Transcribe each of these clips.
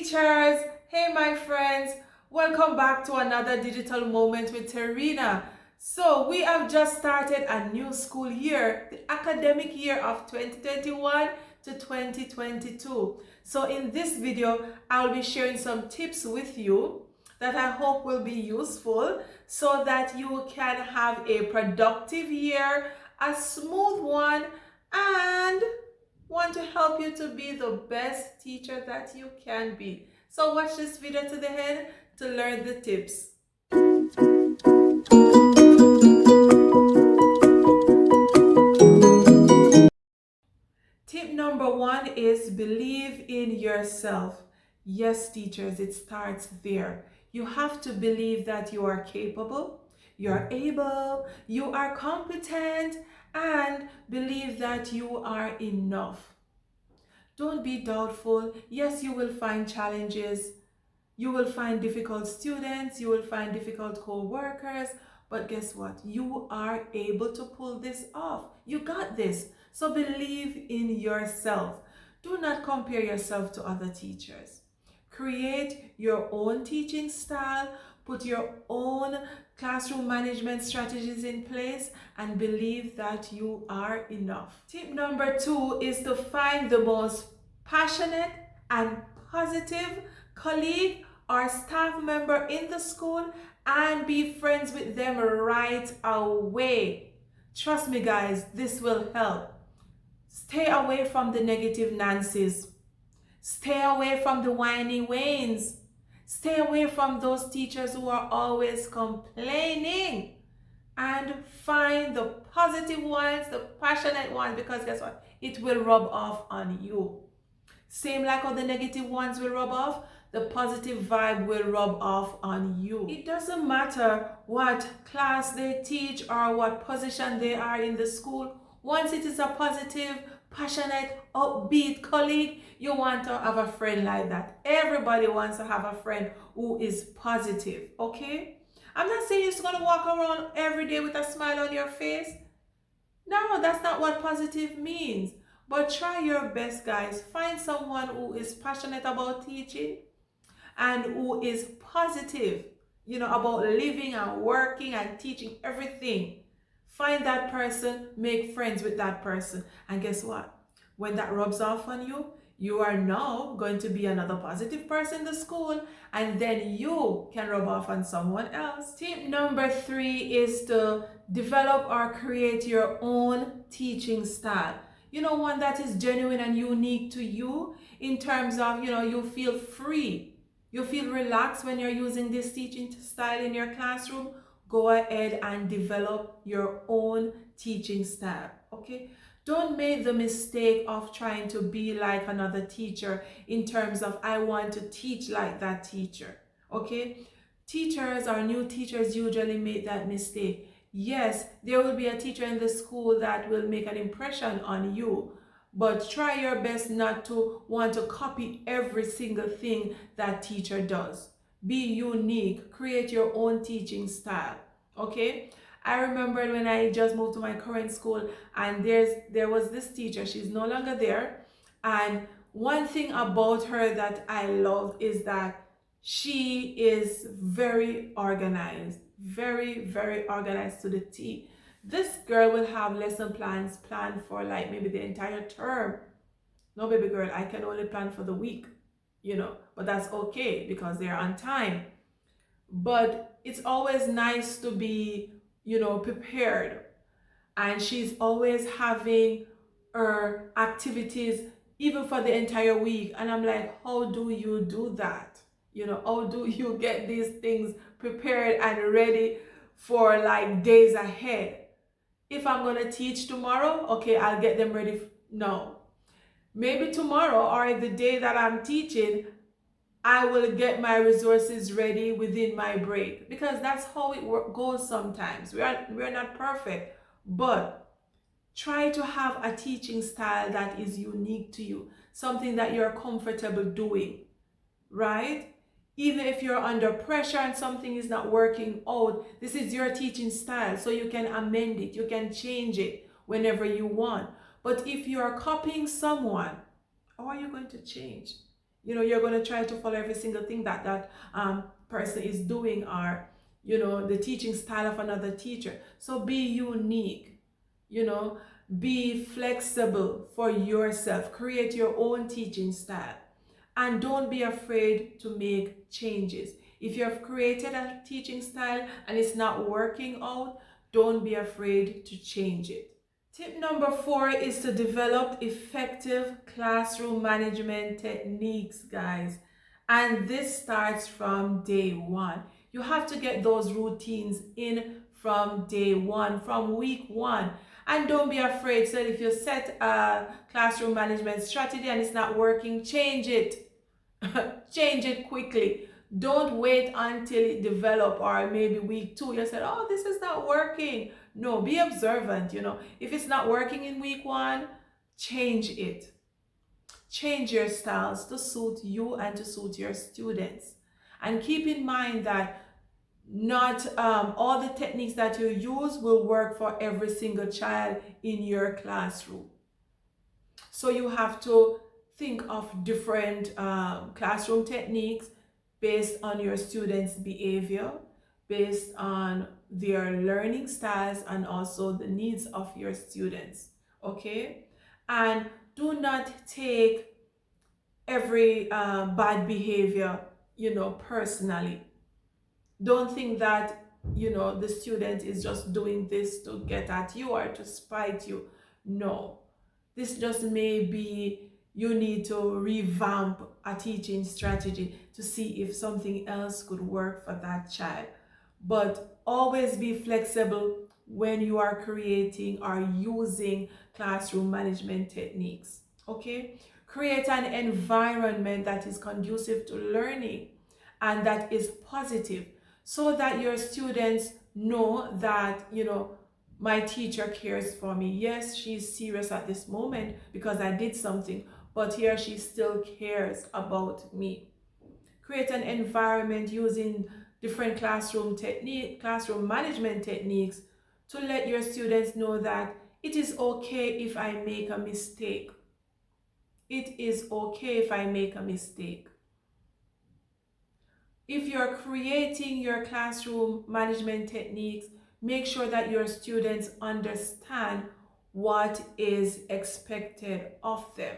teachers! Hey my friends! Welcome back to another digital moment with Terina. So we have just started a new school year, the academic year of 2021 to 2022. So in this video, I'll be sharing some tips with you that I hope will be useful so that you can have a productive year, a smooth one, and want to help you to be the best teacher that you can be. So watch this video to the end to learn the tips. Tip number one is believe in yourself. Yes, teachers, it starts there. You have to believe that you are capable, you're able, you are competent, and believe that you are enough. Don't be doubtful. Yes, you will find challenges. You will find difficult students. You will find difficult co-workers. But guess what? You are able to pull this off. You got this. So believe in yourself. Do not compare yourself to other teachers. Create your own teaching style. Put your own classroom management strategies in place and believe that you are enough. Tip number two is to find the most passionate and positive colleague or staff member in the school and be friends with them right away. Trust me guys, this will help. Stay away from the negative Nancy's. Stay away from the whiny Waynes. Stay away from those teachers who are always complaining. And find the positive ones, the passionate ones, because guess what? It will rub off on you. Same like how the negative ones will rub off, the positive vibe will rub off on you. It doesn't matter what class they teach or what position they are in the school. Once it is a positive, passionate, upbeat colleague, you want to have a friend like that. Everybody wants to have a friend who is positive, okay? I'm not saying you're just going to walk around every day with a smile on your face. No, that's not what positive means. But try your best, guys. Find someone who is passionate about teaching and who is positive, about living and working and teaching everything. Find that person, make friends with that person. And guess what? When that rubs off on you, you are now going to be another positive person in the school, and then you can rub off on someone else. Tip number three is to develop or create your own teaching style. One that is genuine and unique to you in terms of, you feel free. You feel relaxed when you're using this teaching style in your classroom. Go ahead and develop your own teaching style, okay? Don't make the mistake of trying to be like another teacher in terms of I want to teach like that teacher, okay? Teachers or new teachers usually make that mistake. Yes, there will be a teacher in the school that will make an impression on you, but try your best not to want to copy every single thing that teacher does. Be unique, create your own teaching style, okay? I remember when I just moved to my current school and there was this teacher, she's no longer there, and one thing about her that I loved is that she is very organized, very, very organized to the T. This girl will have lesson plans planned for like maybe the entire term. No, baby girl, I can only plan for the week, but that's okay because they're on time. But it's always nice to be, prepared. And she's always having her activities even for the entire week. And I'm like, how do you do that? How do you get these things prepared and ready for like days ahead? If I'm going to teach tomorrow, okay, I'll get them ready. No. Maybe tomorrow or the day that I'm teaching, I will get my resources ready within my break, because that's how it goes sometimes. We're not perfect, but try to have a teaching style that is unique to you, something that you're comfortable doing, right? Even if you're under pressure and something is not working out, this is your teaching style, so you can amend it, you can change it whenever you want. But if you are copying someone, how are you going to change? You're going to try to follow every single thing that person is doing, or the teaching style of another teacher. So be unique, you know be flexible for yourself, create your own teaching style, and don't be afraid to make changes. If you have created a teaching style and it's not working out, don't be afraid to change it. Tip number 4 is to develop effective classroom management techniques, guys. And this starts from day one. You have to get those routines in from day one, from week one. And don't be afraid. So if you set a classroom management strategy and it's not working, change it. Change it quickly. Don't wait until it develop, or maybe week 2 you said, oh, this is not working. No, be observant. If it's not working in week 1, change it. Change your styles to suit you and to suit your students. And keep in mind that not all the techniques that you use will work for every single child in your classroom. So you have to think of different classroom techniques based on your students' behavior, based on their learning styles, and also the needs of your students. Okay? And do not take every bad behavior, personally. Don't think that, the student is just doing this to get at you or to spite you. No, this just may be you need to revamp a teaching strategy to see if something else could work for that child. But always be flexible when you are creating or using classroom management techniques. Okay? Create an environment that is conducive to learning and that is positive, so that your students know that, my teacher cares for me. Yes, she's serious at this moment because I did something, but here she still cares about me. Create an environment using different classroom management techniques to let your students know that it is okay if I make a mistake. It is okay if I make a mistake. If you're creating your classroom management techniques, make sure that your students understand what is expected of them.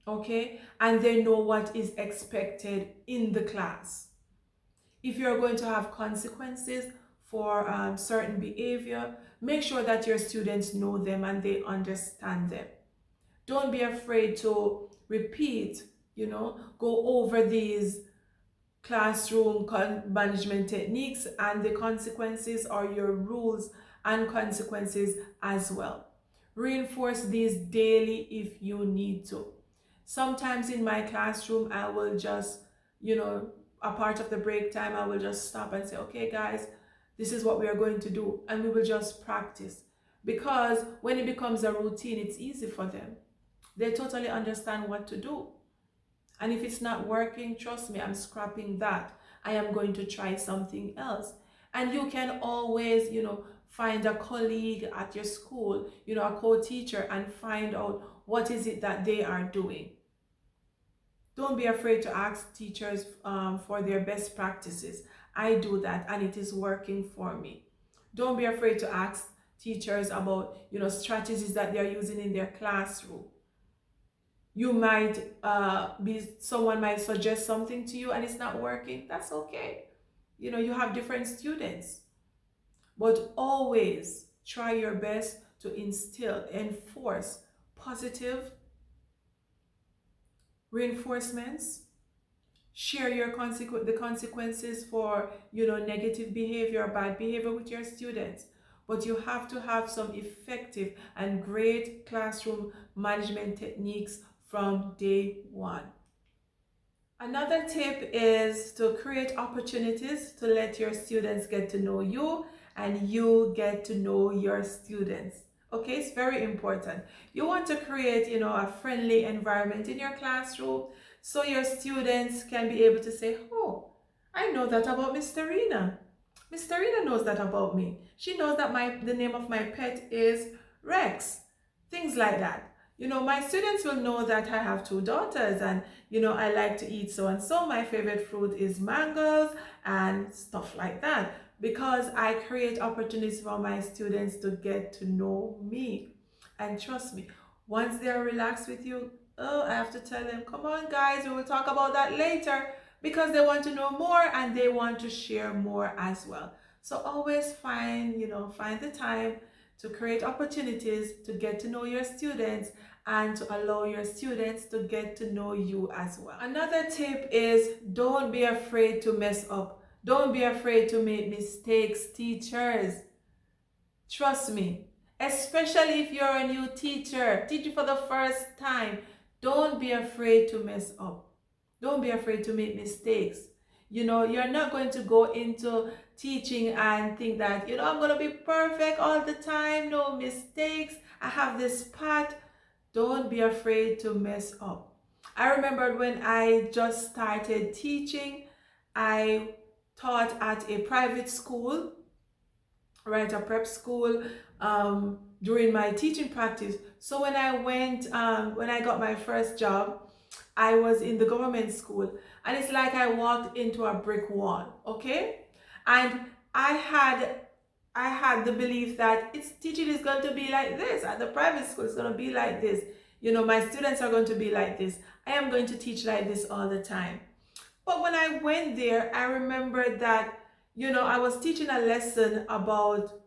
Okay? And they know what is expected in the class. If you're going to have consequences for certain behavior, make sure that your students know them and they understand them. Don't be afraid to repeat, go over these classroom management techniques and the consequences, or your rules and consequences as well. Reinforce these daily if you need to. Sometimes in my classroom, I will just, a part of the break time, I will just stop and say, okay, guys, this is what we are going to do. And we will just practice. Because when it becomes a routine, it's easy for them. They totally understand what to do. And if it's not working, trust me, I'm scrapping that. I am going to try something else. And you can always, find a colleague at your school, a co-teacher, and find out what is it that they are doing. Don't be afraid to ask teachers for their best practices. I do that and it is working for me. Don't be afraid to ask teachers about, strategies that they're using in their classroom. You might someone might suggest something to you and it's not working. That's okay. You have different students, but always try your best to enforce positive reinforcements. Share the consequences for negative behavior or bad behavior with your students. But you have to have some effective and great classroom management techniques from day one. Another tip is to create opportunities to let your students get to know you and you get to know your students. Okay, it's very important. You want to create, a friendly environment in your classroom so your students can be able to say, oh, I know that about Mr. Rena. Mr. Rena knows that about me. She knows that the name of my pet is Rex. Things like that. My students will know that I have two daughters, and I like to eat so and so. My favorite fruit is mangoes and stuff like that, because I create opportunities for my students to get to know me. And trust me, once they're relaxed with you, oh, I have to tell them, come on guys, we will talk about that later, because they want to know more and they want to share more as well. So always find the time to create opportunities to get to know your students and to allow your students to get to know you as well. Another tip is, don't be afraid to mess up. Don't be afraid to make mistakes, teachers. Trust me, especially if you're a new teacher, teaching for the first time, don't be afraid to mess up. Don't be afraid to make mistakes. You're not going to go into teaching and think that, I'm going to be perfect all the time, no mistakes, I have this path. Don't be afraid to mess up. I remember when I just started teaching, I taught at a private school, right, a prep school, during my teaching practice. So when I got my first job, I was in the government school, and it's like I walked into a brick wall, okay? And I had I had the belief that it's teaching is going to be like this, at the private school it's going to be like this. My students are going to be like this. I am going to teach like this all the time. But when I went there, I remembered that, I was teaching a lesson about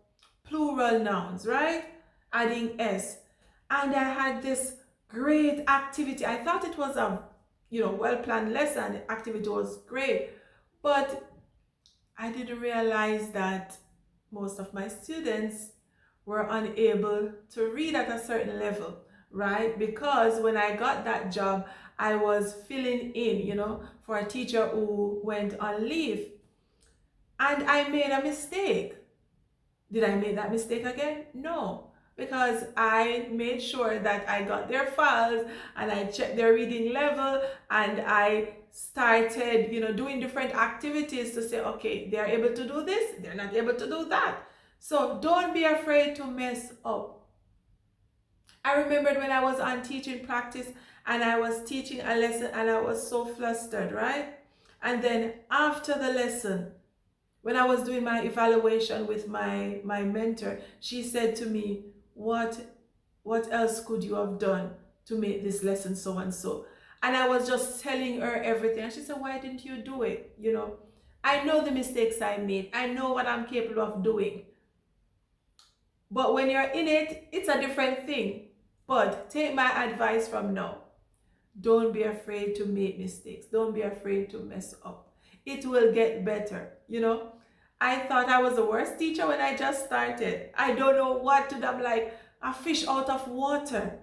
plural nouns, right? Adding S. And I had this great activity. I thought it was a, well-planned lesson. The activity was great. But I didn't realize that most of my students were unable to read at a certain level, right? Because when I got that job, I was filling in, for a teacher who went on leave. And I made a mistake. Did I make that mistake again? No, because I made sure that I got their files and I checked their reading level, and I started, doing different activities to say, okay, they're able to do this, they're not able to do that. So don't be afraid to mess up. I remembered when I was on teaching practice and I was teaching a lesson and I was so flustered, right? And then after the lesson, when I was doing my evaluation with my mentor, she said to me, what else could you have done to make this lesson so and so? And I was just telling her everything. And she said, why didn't you do it? I know the mistakes I made. I know what I'm capable of doing. But when you're in it, it's a different thing. But take my advice from now. Don't be afraid to make mistakes. Don't be afraid to mess up. It will get better. I thought I was the worst teacher when I just started. I don't know what to do. I'm like a fish out of water.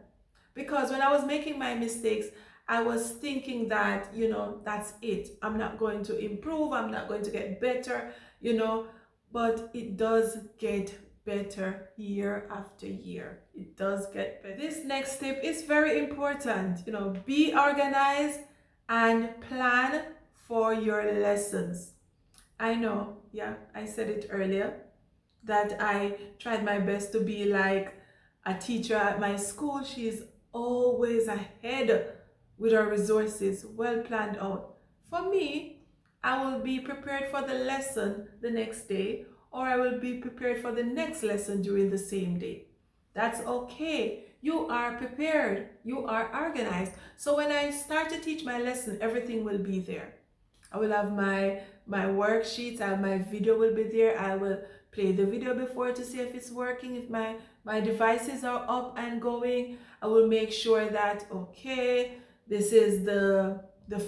Because when I was making my mistakes, I was thinking that, that's it. I'm not going to improve. I'm not going to get better, but it does get better year after year. It does get better. This next tip is very important. Be organized and plan for your lessons. I know, yeah, I said it earlier that I tried my best to be like a teacher at my school. She's always ahead with her resources, well planned out. For me, I will be prepared for the lesson the next day, or I will be prepared for the next lesson during the same day. That's okay. You are prepared. You are organized. So when I start to teach my lesson, everything will be there. I will have my worksheets, and my video will be there. I will play the video before to see if it's working, if my devices are up and going. I will make sure that, okay, this is the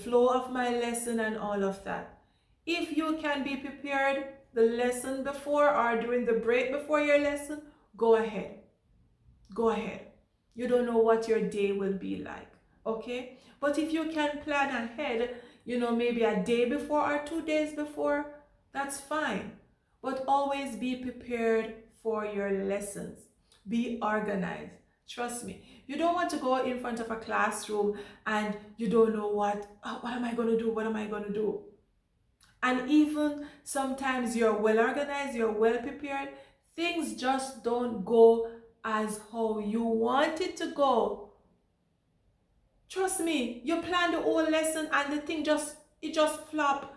flow of my lesson and all of that. If you can be prepared the lesson before or during the break before your lesson, go ahead. Go ahead. You don't know what your day will be like, okay? But if you can plan ahead, maybe a day before or 2 days before, that's fine. But always be prepared for your lessons. Be organized. Trust me. You don't want to go in front of a classroom and you don't know what am I going to do? What am I going to do? And even sometimes you're well organized, you're well prepared, things just don't go as how you want it to go. Trust me, you plan the whole lesson and the thing just flop.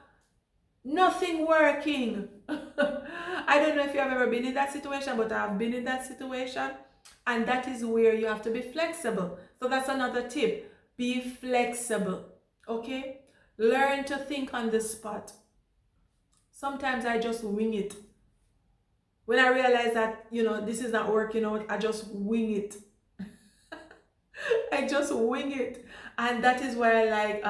Nothing working. I don't know if you have ever been in that situation, but I've been in that situation. And that is where you have to be flexible. So that's another tip. Be flexible. Okay? Learn to think on the spot. Sometimes I just wing it. When I realize that, this is not working out, I just wing it. I just wing it. And that is why I like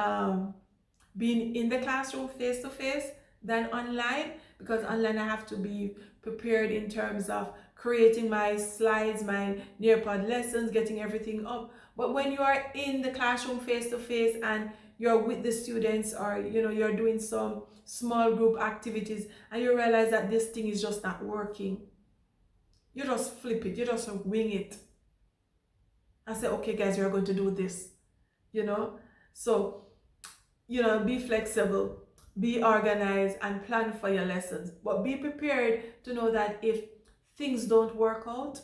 being in the classroom face to face than online, because online I have to be prepared in terms of creating my slides, my Nearpod lessons, getting everything up. But when you are in the classroom face to face and you're with the students, or you're doing some small group activities, and you realize that this thing is just not working, you just flip it, you just wing it and say, okay guys, you're going to do this. So be flexible, be organized, and plan for your lessons. But be prepared to know that if things don't work out,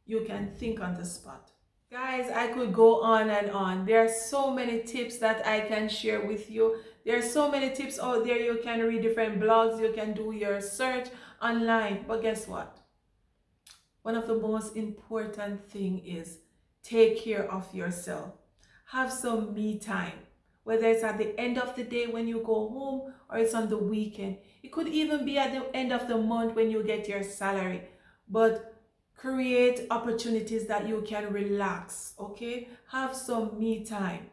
you can think on the spot. Guys, I could go on and on. There are so many tips that I can share with you. There are so many tips out there. You can read different blogs, you can do your search online. But guess what? One of the most important thing is take care of yourself. Have some me time. Whether it's at the end of the day when you go home or it's on the weekend. It could even be at the end of the month when you get your salary. But create opportunities that you can relax, okay? Have some me time.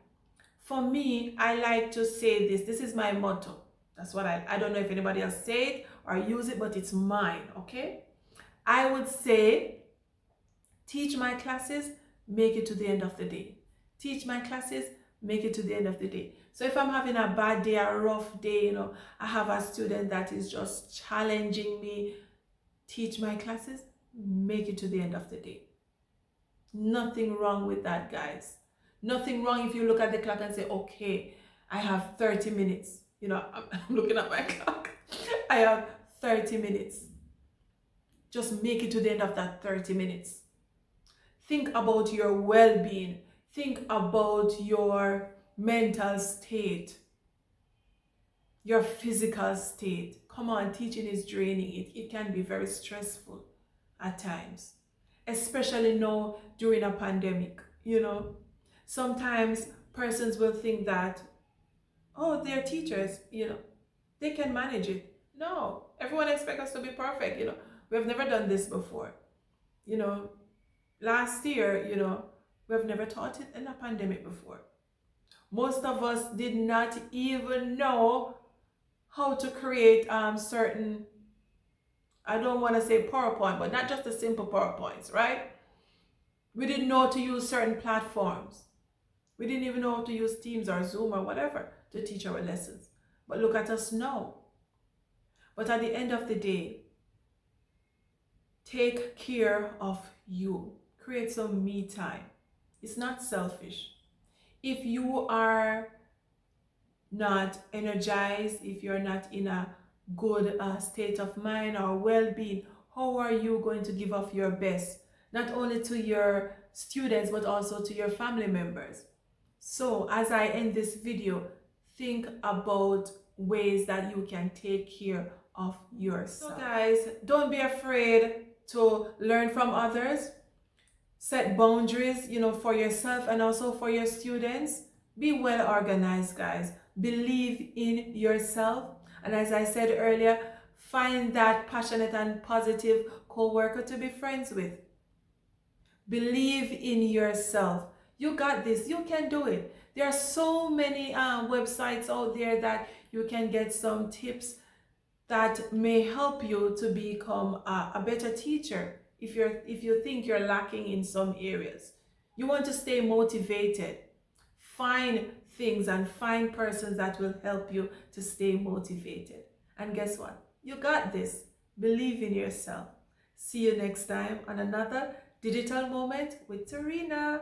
For me, I like to say this. This is my motto. That's what I don't know if anybody else say it or use it, but it's mine, okay? I would say, teach my classes, make it to the end of the day. Teach my classes, make it to the end of the day. So if I'm having a bad day, a rough day, I have a student that is just challenging me, teach my classes, make it to the end of the day. Nothing wrong with that, guys. Nothing wrong if you look at the clock and say, okay, I have 30 minutes. I'm looking at my clock. I have 30 minutes. Just make it to the end of that 30 minutes. Think about your well-being. Think about your mental state, your physical state. Come on, teaching is draining. It can be very stressful at times, especially now during a pandemic. Sometimes persons will think that, oh, they're teachers, they can manage it. No, everyone expects us to be perfect. We have never done this before. Last year, we have never taught it in a pandemic before. Most of us did not even know how to create certain, I don't want to say PowerPoint, but not just the simple PowerPoints, right? We didn't know how to use certain platforms. We didn't even know how to use Teams or Zoom or whatever to teach our lessons. But look at us now. But at the end of the day, take care of you. Create some me time. It's not selfish. If you are not energized, if you're not in a good state of mind or well-being, how are you going to give off your best? Not only to your students, but also to your family members. So as I end this video, think about ways that you can take care of yourself. So guys, don't be afraid to learn from others. Set boundaries, for yourself and also for your students. Be well organized, guys. Believe in yourself. And as I said earlier, find that passionate and positive co-worker to be friends with. Believe in yourself. You got this. You can do it. There are so many websites out there that you can get some tips that may help you to become a better teacher if you think you're lacking in some areas. You want to stay motivated. Find things and find persons that will help you to stay motivated. And guess what? You got this. Believe in yourself. See you next time on another Digital Moment with Tarina.